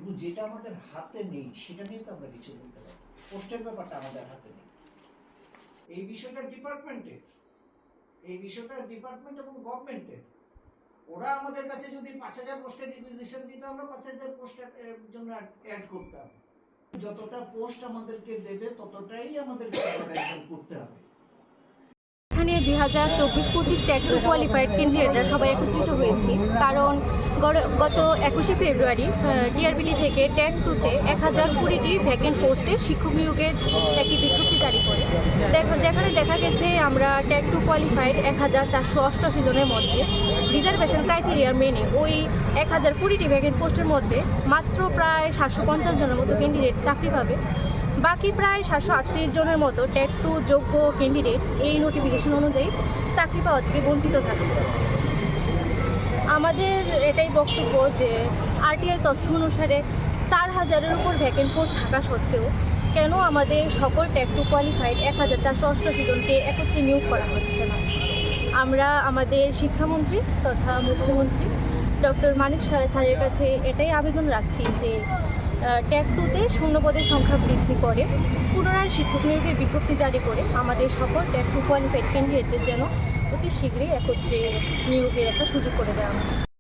কিন্তু যেটা আমাদের হাতে নেই সেটা নিয়ে তো আমরা কিছু বলতে পারি। পোস্টের ব্যাপারটা আমাদের হাতে নেই, এই বিষয়টা ডিপার্টমেন্টের, এবং গভর্নমেন্টের। ওরা আমাদের কাছে যদি 5,000 পোস্টের রিকুইজিশন দিতে, আমরা 5,000 পোস্টের জন্য অ্যাড করতাম। যতটা পোস্ট আমাদেরকে দেবে ততটাই আমাদেরকে করতে হবে। এখানে 2024-25 ট্যাগ টু কোয়ালিফাইড ক্যান্ডিডেটরা সবাই একত্রিত হয়েছি, কারণ গত 21শে ফেব্রুয়ারি টিআরবিটি থেকে ট্যাগ টুতে 1020টি ভ্যাকেন্ট পোস্টে শিক্ষক নিয়োগের একটি বিজ্ঞপ্তি জারি করে। যেখানে দেখা গেছে আমরা ট্যাগ টু কোয়ালিফাইড 1488 জনের মধ্যে রিজার্ভেশন ক্রাইটেরিয়া মেনে ওই 1020টি ভ্যাকেন্ট পোস্টের মধ্যে মাত্র প্রায় 750 জনের মতো ক্যান্ডিডেট চাকরি পাবে। বাকি প্রায় 738 জনের মতো ট্যাগ টু যোগ্য ক্যান্ডিডেট এই নোটিফিকেশন অনুযায়ী চাকরি পাওয়া থেকে বঞ্চিত থাকবে। আমাদের এটাই বক্তব্য যে আরটিআই তথ্য অনুসারে 4000-এর উপর ভ্যাকেন্ট পোস্ট থাকা সত্ত্বেও কেন আমাদের সকল ট্যাগ টু কোয়ালিফাইড 1488 জনকে একত্রে নিয়োগ করা হচ্ছে না। আমরা আমাদের শিক্ষামন্ত্রী তথা মুখ্যমন্ত্রী ডক্টর মানিক স্যারের কাছে এটাই আবেদন রাখছি যে ট্যাগ টুতে শূন্যপদের সংখ্যা বৃদ্ধি করে পুনরায় শিক্ষক নিয়োগের বিজ্ঞপ্তি জারি করে আমাদের সকল ট্যাগ টু কোয়ালিফাইড ক্যান্ডিডেটদের যেন অতি শীঘ্রই একত্রে নিয়োগের একটা সুযোগ করে দেওয়া হয়।